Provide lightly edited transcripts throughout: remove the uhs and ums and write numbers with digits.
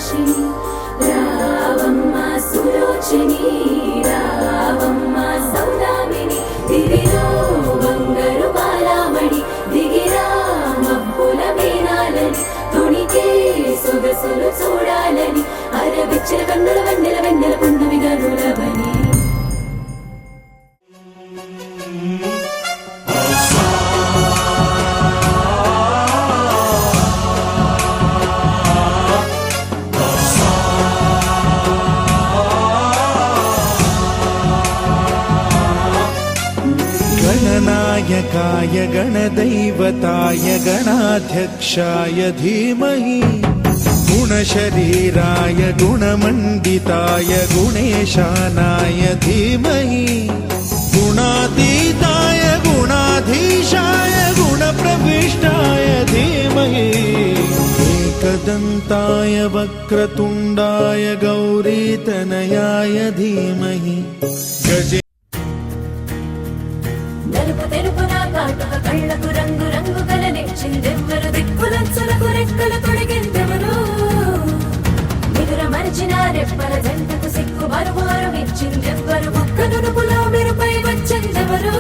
సాక్షిణి రావమ్మ సులోచని రావమ్మ సౌదామిని దివిలో బంగారు బాలామణి దిగిరా మబ్బుల మేనాలని తుణికే సొగసులు చూడాలని అరవిచ్చల కన్నుల వెన్నెల వెన్నెల పున్నమి గనులవని गणनायकाय गणदैवताय गणाध्यक्षाय धीमहि गुणशरीराय गुणमण्डिताय गुणेशानाय धीमहि गुणातीताय गुणाधीशाय गुणप्रविष्टाय धीमहि एकदन्ताय वक्रतुण्डाय गौरीतनयाय धीमहि गजे కళ్ళకు రంగు రంగు కలనిచ్చిందెవ్వరు దిక్కులంచులకు రెక్కలు తొడిగిందెవరు నిదుర మరిచిన రెప్పల జంటకు సిక్కు మరుమారు ఇచ్చిందెవ్వరు ఒక్క నునుపులో మెరుపై వచ్చిందెవరు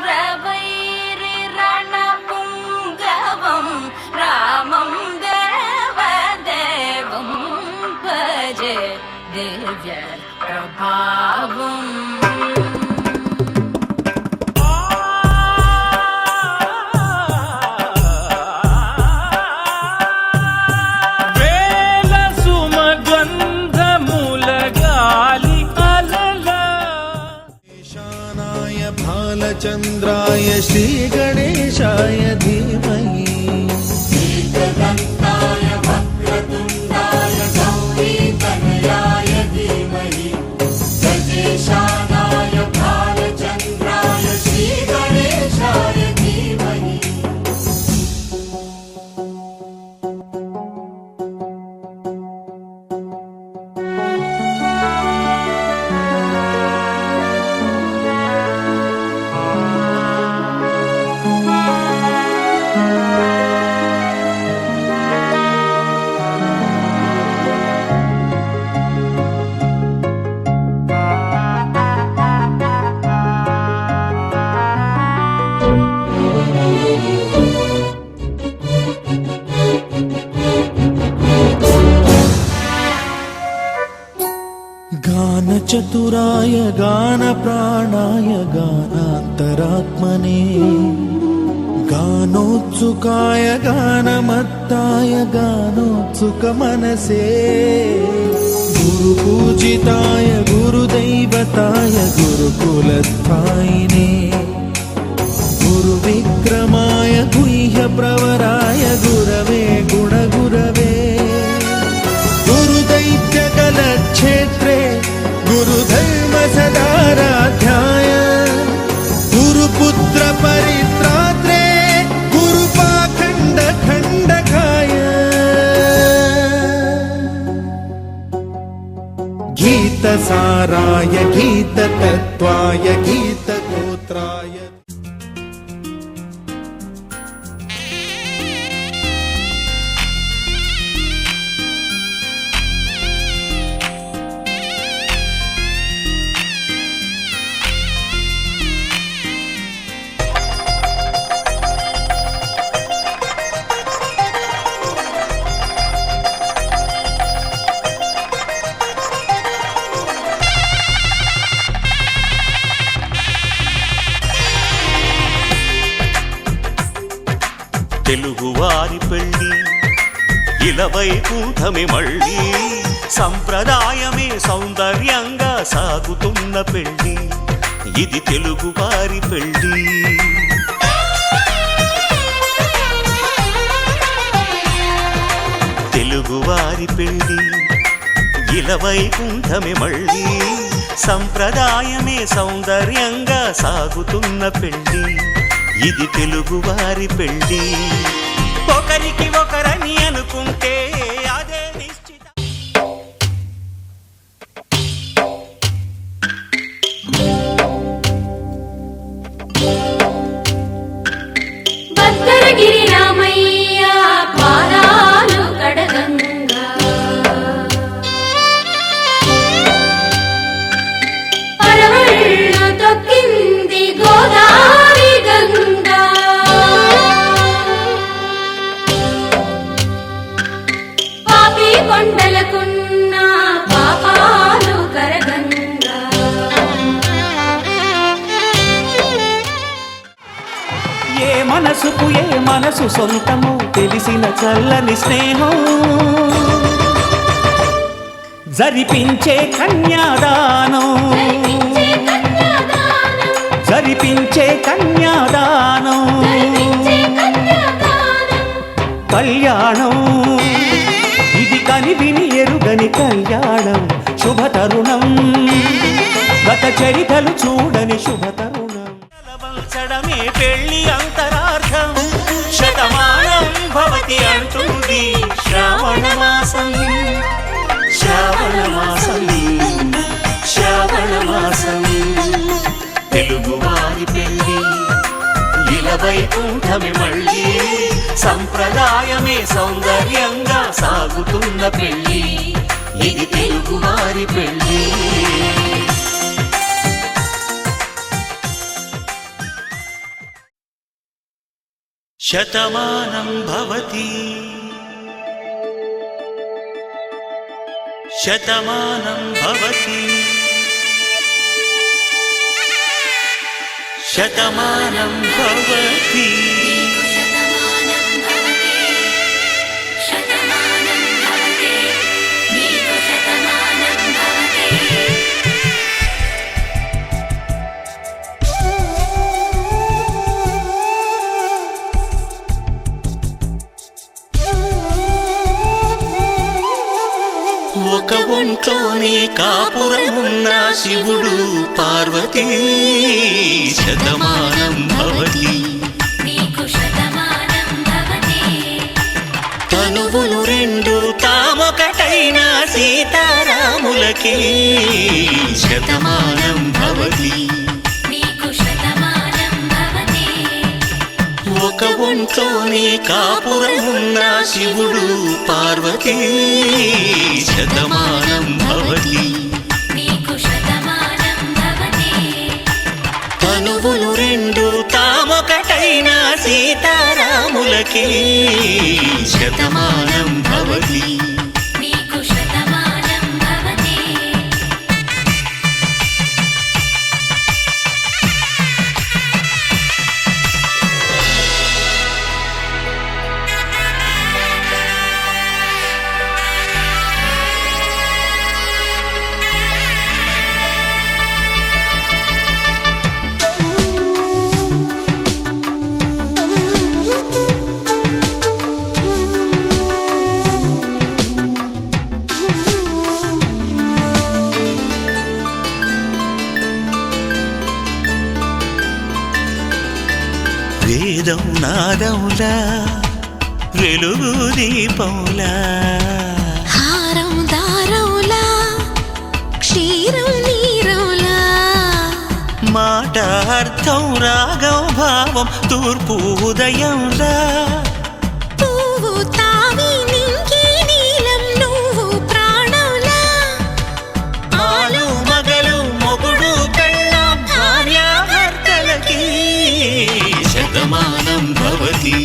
రావణాసురవైరి రణపుంగవం రామం దేవదేవం భజే దివ్య ప్రభావం चंद्राय श्री गणेशाय धीमहि एकदन्ताय वक्रतुण्डाय गौरीतनयाय धीमहि गजेशानाय भालचन्द्राय श्री गणेशाय धीमहि चतुराय गान प्राणाय गानान्तरात्मने गानोत्सुकाय गानमत्ताय गानोत्सुक मनसे गुरुपूजिताय गुरुदैवताय गुरुकुलस्थायिने गुरुविक्रमाय गुह्य प्रवराय गुरवे गुणगुरवे गुरुदैत्यकलक्षेत्रे गुरुधर्म सदाराध्याय गुरुपुत्र परित्रात्रे गुरुपाखण्ड खण्डकाय गीतसाराय गीततत्त्वाय गीत తెలుగువారి పెళ్ళి ఇలవైకుంఠమే మళ్ళీ సంప్రదాయమే సౌందర్యంగా సాగుతున్న పెళ్ళి ఇది తెలుగువారి పెళ్ళి తెలుగువారి పెళ్ళి ఇలవైకుంఠమే మళ్ళీ సంప్రదాయమే సౌందర్యంగా సాగుతున్న పెళ్ళి ఇది తెలుగువారి పెళ్ళి ఒకరికి ఒకరని అనుకుంటే అదే నిశ్చిత భద్రగిరి రామయ్య పాదాలు కడగంగా పరవళ్ళు తొక్కింది గోదావరి గంగా పాపి కొండలకున్న పాపాలు కరగంగా ఏ మనసుకు ఏ మనసు సొంతము తెలిసిన చల్లని స్నేహం జరిపించే కన్యాదానం జరిపించే కన్యాదానం కళ్యాణం ఇది కని విని ఎరుగని కళ్యాణం శుభతరుణం గత చరితలు చూడని శుభతరుణం కలవల్చడమే పెళ్లి అంతరార్థం శతమానం భవతి అంటుంది శ్రావణమాసం శ్రావణమాసం శ్రావణమాసం తెలుగువారి పెళ్ళి ఇలవైకుంఠమే మళ్ళీ సంప్రదాయమే సౌందర్యంగా సాగుతున్న పెళ్ళి ఇది తెలుగువారి పెళ్ళి శతమానం భవతి శతమానం భవతి శతమానం భవతి ఒక ఒంట్లోనే కాపురమున్న శివుడు పార్వతీ శతమానం భవతి తనువులు రెండు తామొకటైన సీతారాములకి శతమానం భవతి ఒక ఒంట్లోనే కాపురమున్న శివుడు పార్వతీ శతమానం భవతి తనువులు రెండు తామొకటైన సీతారాములకి శతమానం భవతి వేదం నాదములా వెలుగు దీపములా హారం దారములా క్షీరం నీరములా మాట అర్థం రాగం భావం తూర్పు ఉదయంలా పువ్వు తావి నింగి నీలం నువ్వు ప్రాణంలా ఆలు మగలు మొగుడు పెళ్ళాం భార్యాభర్తలకి శతమానం భవతి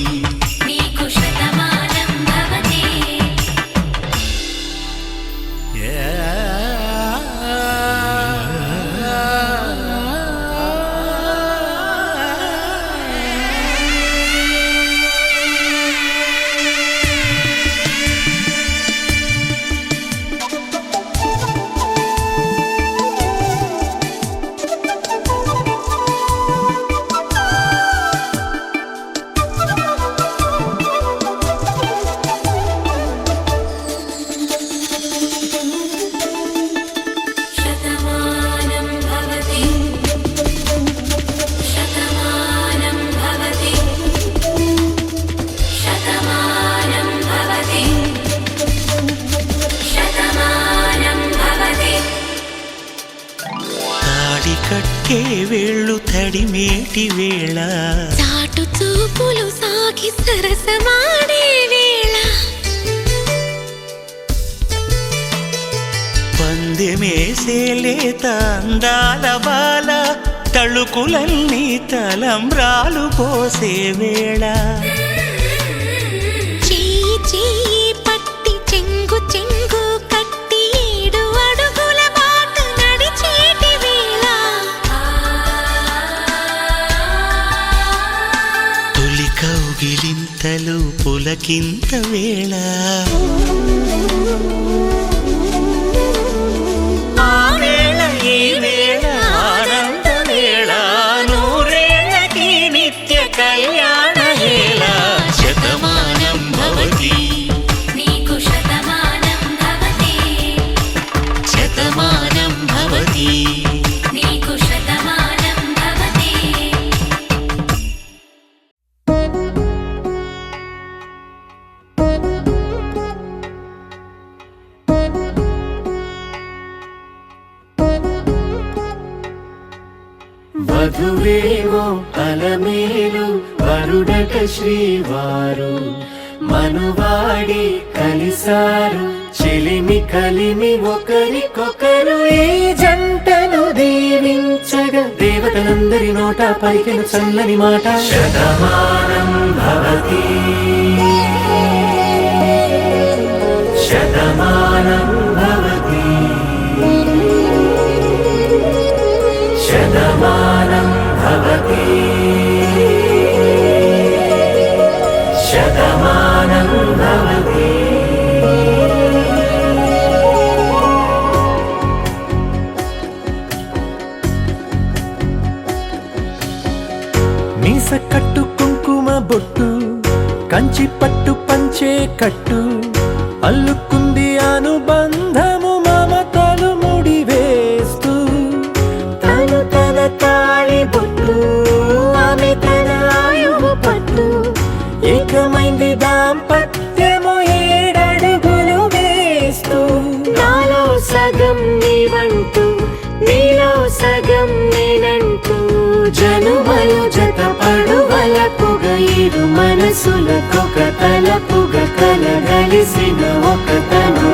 తాకే వేళ్ళు తడిమేటి వేళ చాటు చూపులు సాగి సరసమాడే వేళ పందెమేసే లేత అందాల బాల తళుకులన్నీ తలంబ్రాలు పోసే వేళ చెయ్యి చెయ్యి పట్టి చెంగు చెంగు కట్టి 7 అడుగుల బాట నడిచేటి వేళ తొలి కౌగిలింతలు పులకింత వేళ ఆ వేళ ఈ వేళ ఆనంద వేళ నూరేళ్ళకి నిత్య కళ్యాణ వేళ శతమానం భవతి నీకు శతమానం భవతి శతమానం భవతి నీకు శతమానం భవతి వధువేవో అలమేలు వరుడట శ్రీవారు మనువాడి కలిసారు చెలిమి కలిమి ఒకరికొకరు ఈ జంటను దీవించగా దేవతలందరి నోట పలికెను చల్లని మాట శతమానం భవతి శతమానం భవతి శతమానం భవతి శతమానం భవతి మీస కట్టు కుంకుమ బొట్టు కంచి పట్టు పంచే కట్టు అల్లుకుంది అనుబంధము మమతలు ముడివేస్తూ తను తన తాళి బొట్టు ఆమె తన ఆయువు పట్టు ఏకమైంది దాంపత్యము 7 అడుగులు వేస్తూ నాలో సగం నీవంటూ నీలో సగం నేనంటూ జనుమలు జత పడువలపుగ 7 మనసులకొక తలపుగ కలగలిసిన ఒక తను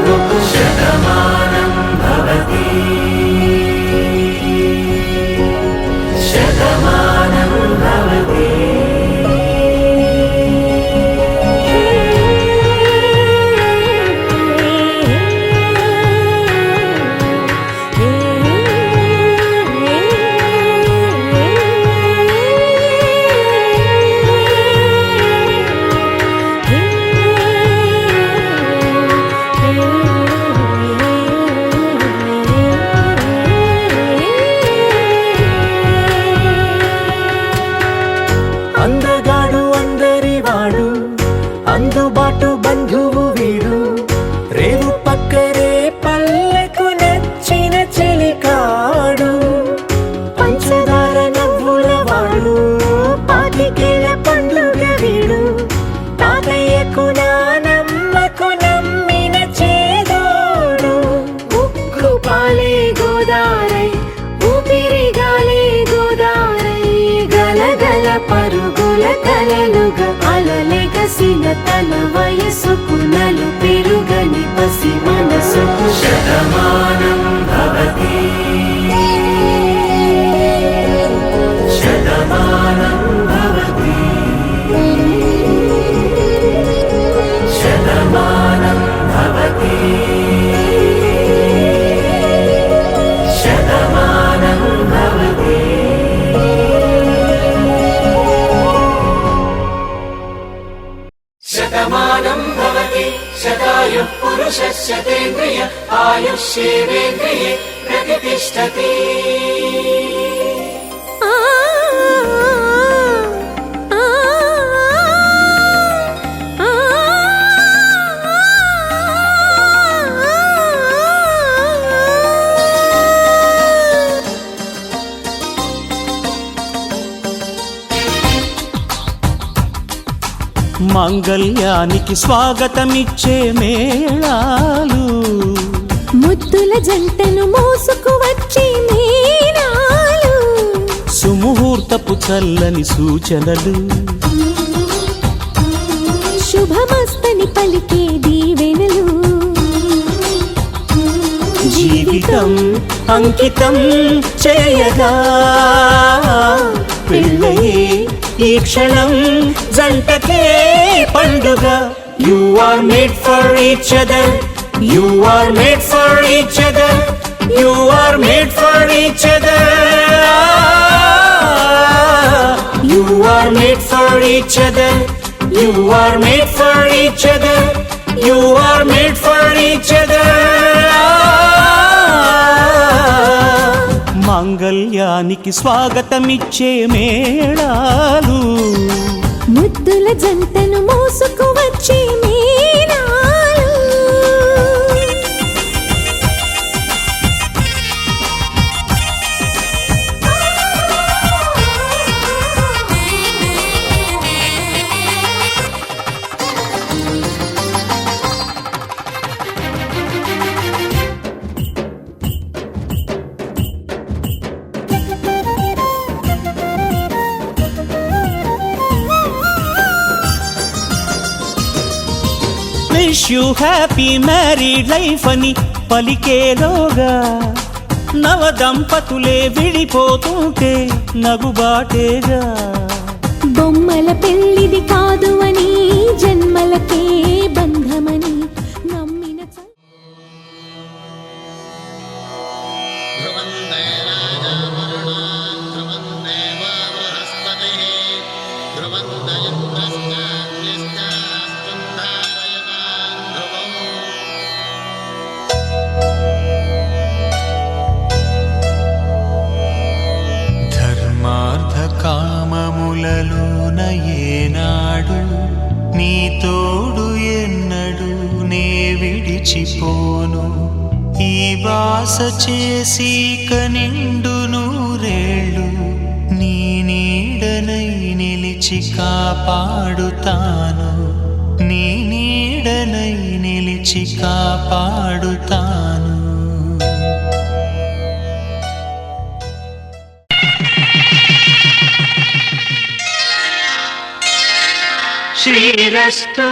శతమానం భవతి శతమానం భవతి అందగాడు అందరివాడు అందుబాటు బంధువు వీడు రేవు పక్కరే పల్లెకు నచ్చిన చెలికాడు పంచదార నవ్వుల వాడు పాతికేల పండుగ వీడు తాతయ్యకు నానమ్మకు నమ్మిన చేదోడు ఉక్కు పాలే గోదారై ఊపిరిగాలే గోదారై గలగల పరుగుల కలలుగా అలలెగసిన తన వయసుకు నలు పెరుగని పసి మనసుకు శతమానం భవతి శతమానం భవతి శతమానం భవతి శతమానం భవతి శతమానం భవతి శతాయు పురుషశతేంద్రియ ఆయుష్యేవేంద్రియే ప్రతిష్టతి ఆ ఆ ఆ మాంగళ్యానికి స్వాగతమిచ్చే మేళాలు ముద్దుల జంటను మోసుకు వచ్చి మీనాలు శుభపు చల్లని సూచనలు శుభమస్తని పలికే దీవెనలు జీవితం అంకితం చేయగా పెళ్ళయే ఈ క్షణం జంటకే పండుగ. You are made for each other. You are made for each other. You are made for each other. You are made for each other. You are made for each other. You are made for each other. మాంగళ్యానికి స్వాగతమిచ్చే మేళాలు ముద్దుల జంటను మోసుకు వచ్చే మేళాలు. Wish you happy married life అని పలికేలోగా నవ దంపతులే విడిపోతుంటే నగుబాటేగా. బొమ్మల పెళ్ళిది కాదు అని జన్మలకే బంధమని నమ్మిన ధర్మార్థ కామములలోన ఏనాడు నీ తోడు ఎన్నడు నే విడిచిపోను. ఈ బాస చేసి కనిండు నూరేళ్ళు నీ నీడనై నిలిచి కాపాడుతాను. నీ నీడనై నిలిచి కాపాడుతాను. శ్రీరస్తు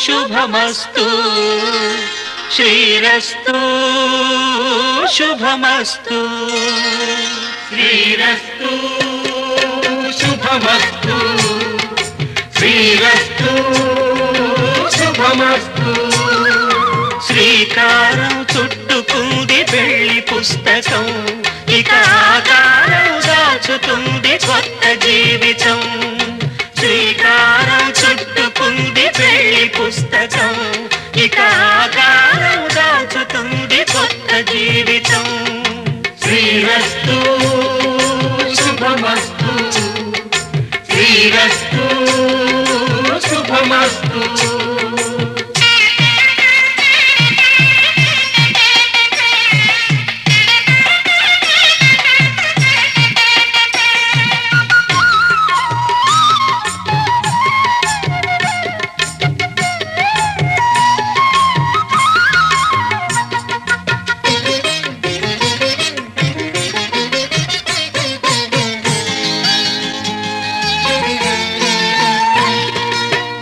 శుభమస్తు శ్రీరస్తు శుభమస్తు శ్రీరస్తు శుభమస్తు శ్రీరస్తు శుభమస్తు. శ్రీకారం చుట్టుకుంది పెళ్లి పుస్తకం, ఇక ఆకారం దాచుతుంది కొత్త జీవితం. శ్రీకారం చుట్టుకుంది పెళ్లి పుస్తకం, ఇక ఆకారం దాచుతుంది కొత్త జీవితం. శ్రీరస్తు శుభమస్తు శ్రీరస్తు శుభమస్తు.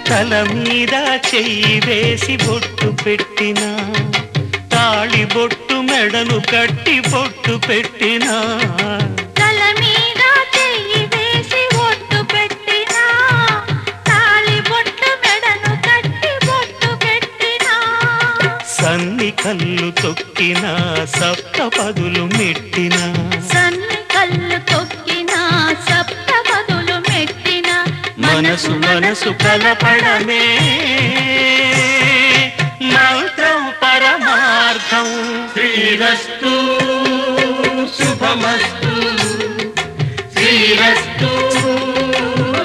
తల మీద చెయ్యి వేసి బొట్టు పెట్టినా, తాళి బొట్టు మెడను కట్టి బొట్టు పెట్టినా, తల మీద చెయ్యి వేసి బొట్టు పెట్టినా, తాళి బొట్టు మెడను కట్టి బొట్టు పెట్టినా, సన్ని కళ్ళు తొక్కినా సప్త పదులు మెట్టినా, సన్ని కళ్ళు తొక్కినా సప్త పదులు మెట్టినా, మనసు మనసు కలపడమే మంత్రం పరమార్థం. శ్రీరస్తు శుభమస్తు శ్రీరస్తు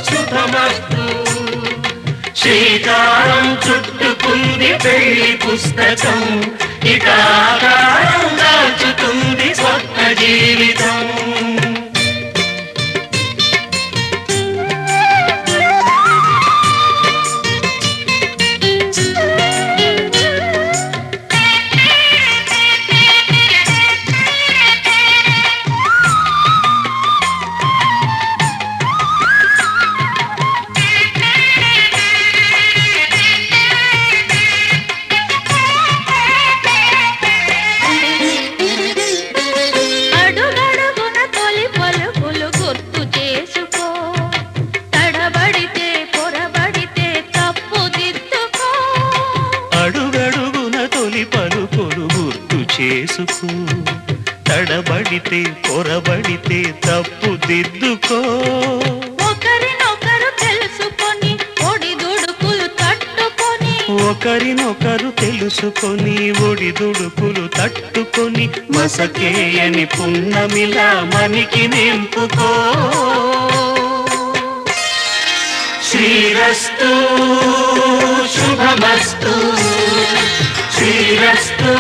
శుభమస్తు. శ్రీకారం చుట్టుకుంది పెళ్లి పుస్తకం, ఇక ఆకారం దాచుతుంది కొత్త జీవితం. తడబడితే పొరబడితే తప్పు దిద్దుకో. ఒకరినొకరు తెలుసుకొని ఒడిదుడుకులు తట్టుకొని ఒకరినొకరు తెలుసుకొని ఒడిదుడుకులు తట్టుకొని మసకేయని పున్నమిలా మనికి నింపుకో. శ్రీరస్తు శుభమస్తు, శ్రీరస్తు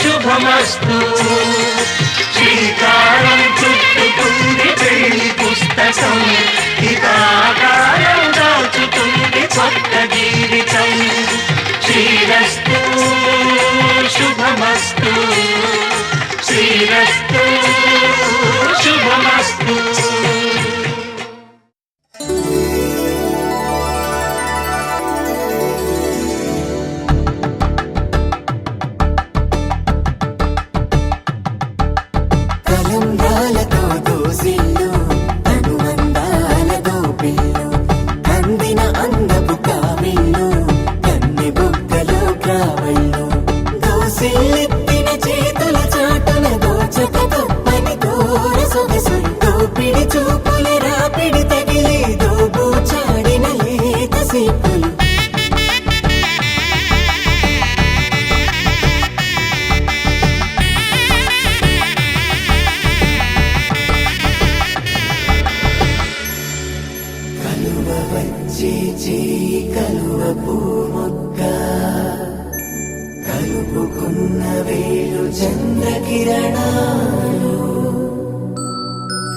శుభమస్తు. శ్రీకారం చుట్టుకుంది పెళ్లి పుస్తకం, హితాకారం దాచుతుంది కొత్త జీవితం. శ్రీరస్తు శుభమస్తు, శ్రీరస్తు శుభమస్తు. తలంబ్రాలతో దోసిళ్ళు, అనుబంధాలతో పిల్లు, అందిన అందపు కావిళ్ళు, కన్నె బుగ్గలో గ్రావళ్ళు. దోసిళ్ళెత్తిన చేతుల చాటున దోచక తప్పని దూర సొగసులు, దోపిడి చూపుల రాపిడి తగిలి దోబూచాడిన లేత సీపులు. కలువ వచ్చే చేయి కలువ పూమొక్క, కలుపుకున్న వేలు చంద్రకిరణాలు,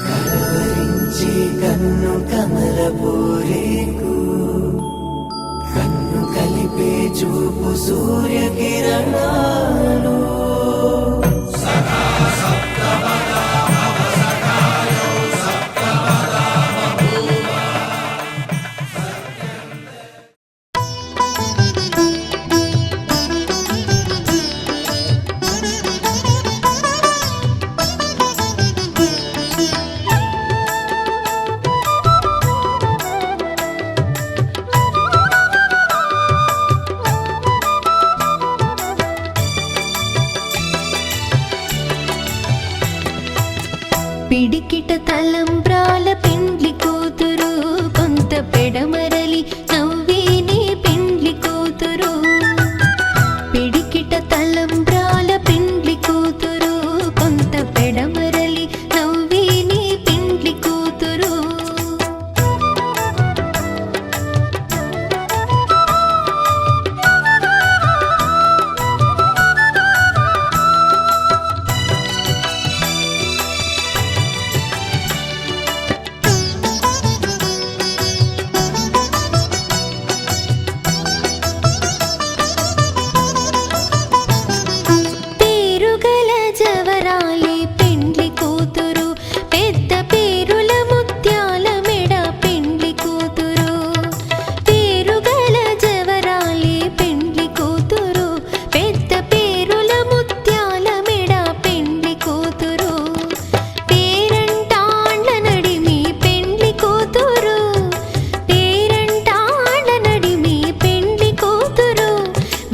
కలవరించే కన్ను కమల పూరేకు, కన్ను కలిపే చూపు సూర్యకిరణాలు. పిడికిట తలంబ్రాల పెండ్లి కూతురు, కొంత పెడమరలి నవ్విని పెండ్లి కూతురు. పిడికిట తలంబ్రాల పెండ్లి కూతురు, కొంత పెడమరలి నవ్విని పెండ్లి కూతురు. పేరుగల జవరాలి పెండ్లి కూతురు, పెద్ద పేరుల ముత్యాల మెడ పెండ్లి కూతురు. పేరుగల జవరాలి పెండ్లి కూతురు, పెద్ద పేరుల ముత్యాల మెడ పెండ్లి కూతురు. పేరంటాండ్ల నడిమి పెండ్లి కూతురు, పేరంటాండ్ల నడిమి పెండ్లి కూతురు.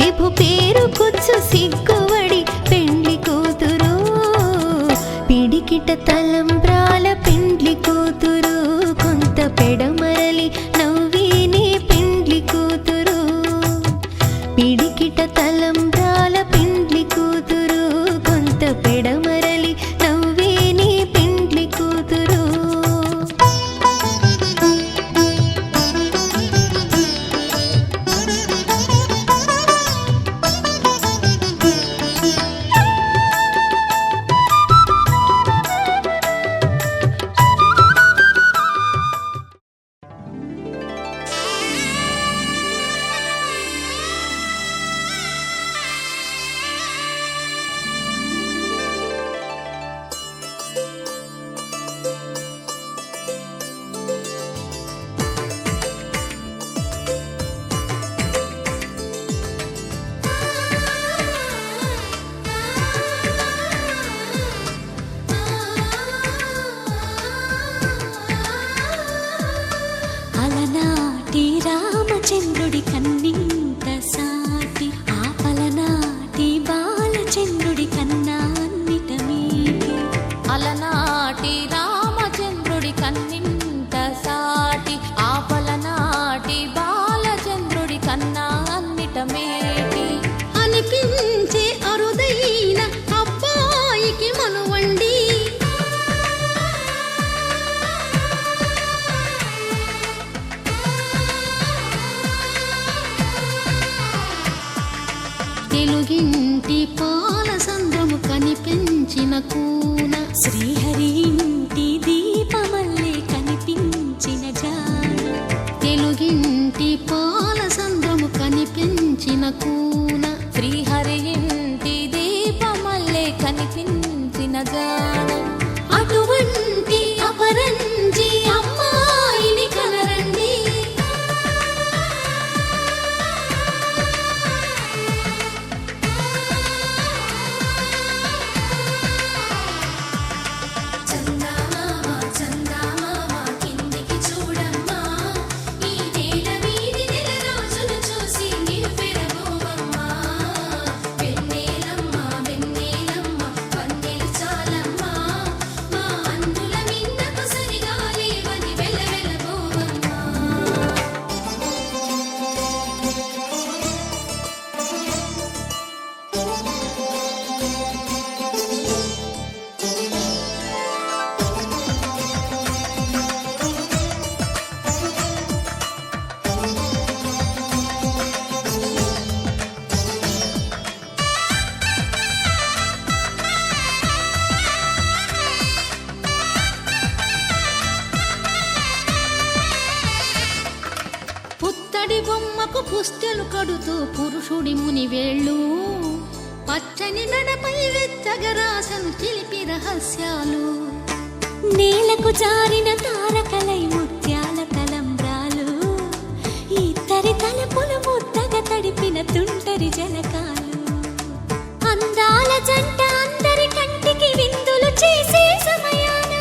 విభు పేరు కుచ్చు సిగ్గువడి పెండ్లి కూతురు. పిడికిట తలంబ్రాల పెండ్లి కూతురు, కొంత పెడమరలి నవ్విని పెండ్లి కూతురు. పిడికిట తలంబ్రాల పెండ్లి కూతురు, కొంత పెడమరలి నవ్విని పెండ్లి కూతురు. అలనాటి రామచంద్రుడి కన్నింత సాటి, ఆ పలనాటి బాలచంద్రుడి కన్నా అన్నిట తెలుగింటి పాల సంద్రము కనిపించిన కూన శ్రీహరి ఇంటి దీపమల్లే కనిపించిన జాన తెలుగింటి పాల సంద్రము కనిపించిన కూన శ్రీహరి ఇంటి దీపమల్లే కనిపించిన జాన అటువంటి అపరంజి అమ్మాయిని కనరండి చందమామ చందమామ కిందికి చూడమ్మా ఈ నేల మీది నెల రోజులు చూసి నివ్వెరబోవమ్మా వెన్నెలమ్మ వెన్నెలమ్మ వన్నెలు చాలమ్మా మా అందుల మిన్నకు సరిగా లేవని వెలవెలబోవమ్మా పుత్తడి బొమ్మకు పుస్తెలు కడుతూ పురుషుడి ముని వేళ్ళు పచ్చని నడపై వెచ్చగరాసను చిలిపి రహస్యాలు నేలకు జారిన తారకలై ముత్యాల తలంబ్రాలు ఇద్దరి తలపులు ముద్దగా తడిపిన తుంటరి జలకాలు అందాల జంట అందరి కంటికి విందులు చేసే సమయాన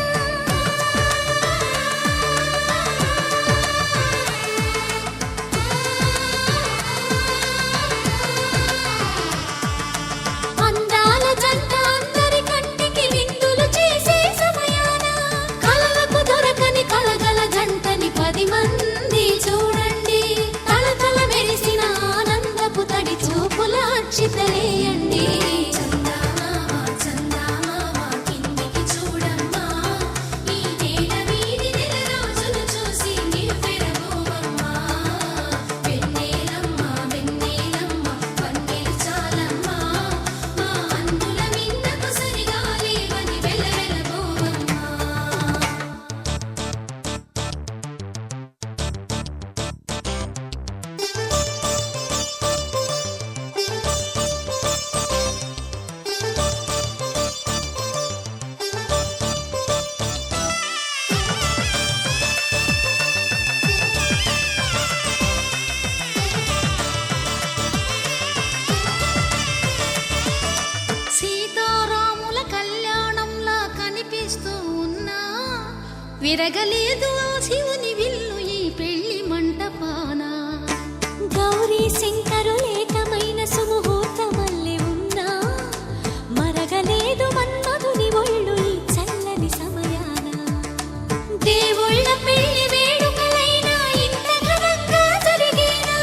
అందాల జంట అందరి కంటికి విందులు చేసే సమయాన కలలకు దొరకని కలగల జంటని 10 మంది చూడండి తలతల మెరిసిన ఆనందపు తడి చూపుల అక్షితలేయండి చందమామ చందమామ కిందికి చూడమ్మా ఈ నేల మీది నెల రోజులు చూసి నివ్వెరబోవమ్మా వెన్నెలమ్మ వెన్నెలమ్మ వన్నెలు చాలమ్మా మా అందుల మిన్నకు సరిగా లేవని వెలవెలబోవమ్మా సీతారాముల కళ్యాణంలా కనిపిస్తూ ఉన్నా విరగలేదు ఆ శివుని విల్లు ఈ పెళ్లి మంటపాన గౌరీ శంకరులేకమైన సుముహూర్తమల్లె ఉన్నా మరగలేదు మన్మధుని ఒళ్ళు ఈ చల్లని సమయాన దేవుళ్ళ పెళ్లి వేడుకలైనా ఇంత ఘనంగా జరిగేనా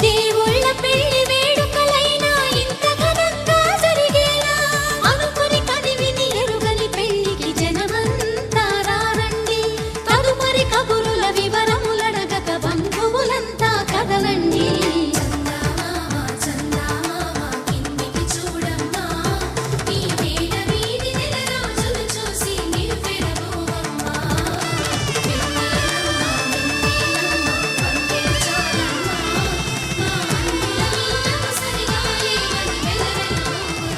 దేవుళ్ళ పెళ్లి వేడుకలైనా ఇంత ఘనంగా జరిగేలా అనుకుని కనివిని ఎరుగని పెళ్లికి జనమంతా రారండి తదుపరి కబురుల వివరములడగక బంధువులంతా కదలండి చందమామ చందమామ కిందికి చూడమ్మా ఈ నేల మీది నెల రోజులు చూసి నివ్వెరబోవమ్మా వెన్నెలమ్మ వెన్నెలమ్మ వన్నెలు చాలమ్మా మా అందుల మిన్నకు సరిగా లేవని వెలవెలబోవమ్మా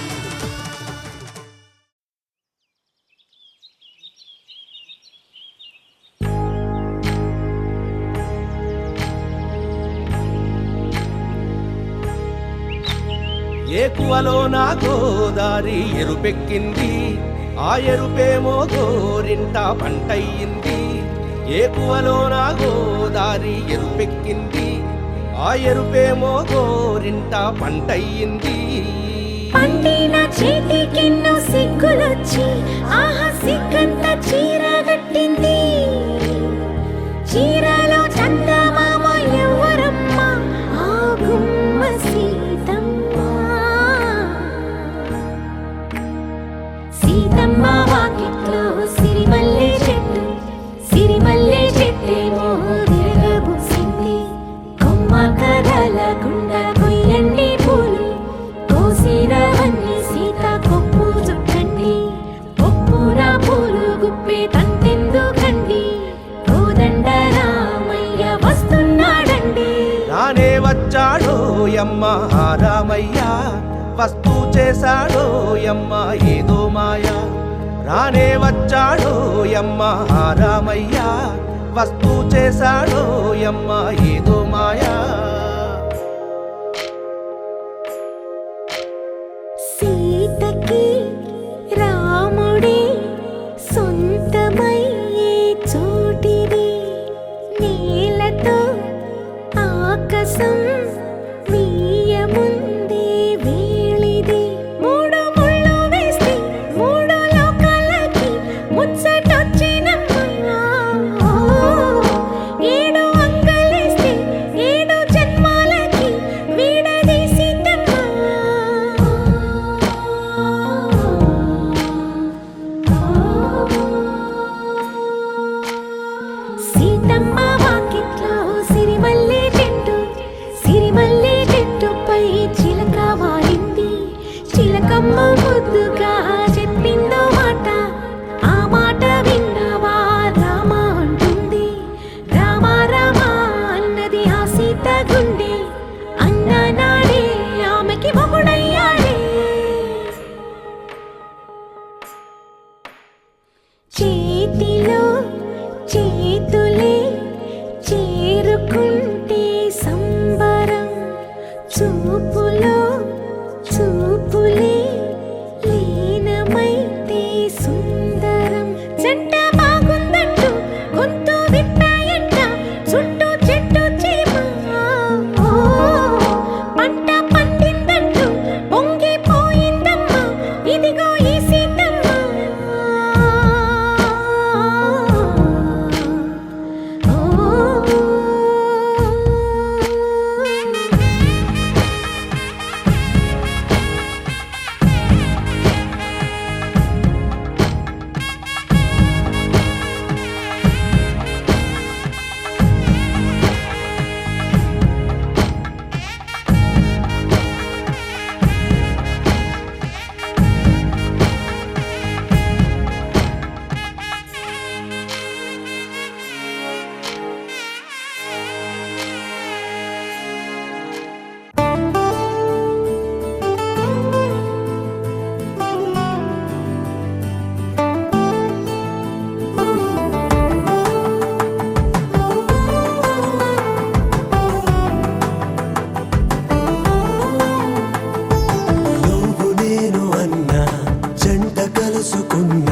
ఏకువలో నా గోదారి ఎరుపెక్కింది ఆ ఎరుపేమో గోరింట పంటయ్యింది ఏకువలో నా గోదారి ఎరుపెక్కింది ఆ ఎరుపేమో గోరింట పంటయ్యింది పండిన చేతికెన్నో సిగ్గులొచ్చి ఆహా సిగ్గంత చీర కట్టింది చీరలో చందమామ ఎవరమ్మ ఆ గుమ్మ సీతమ్మ సీతమ్మ వాకిట్లో వస్తూ చేశాడో యమ్మ ఏదో మాయా రానే వచ్చాడో యమ్మ ఆ రామయ్య వస్తూ చేశాడో యమ్మ ఏదో మాయా సీతకి రాముడే సొంతమయ్యే చోటిది నేలతో ఆకాశం వీయముందే వేళిది మూడు ముళ్ళు వేస్తే మూడు లోకాలకి ముచ్చటొచ్చినమ్మా ఏడు అంగలేస్తే ఏడు జన్మాలకి వీడదీసిద్దమ్మా సీతమ్మ వాకిట్లో సిరిమల్లె చెట్టుపై చిలక వాలింది చిలకమ్మ ముద్దుగా చెప్పిందో మాట ఆ మాట విన్నవా రామ అంటుంది రామ రామ అన్నది ఆ సీత గుండె అన్న నాడే ఆమెకి మొగుడయ్యాడే చేతిలో చేతులే చేరుకుంటే సంబరం చూపులో చూపులే లీనమైతే సుందరం జంట బాగుందంటూ గొంతు విప్పాయంట చుట్టూ చెట్టు చీమ పంట పండిందంటూ పొంగిపోయిందమ్మా ఇదిగో ఈ సీతమ్మ నువ్వు నేను అన్న జంట కలుసుకున్న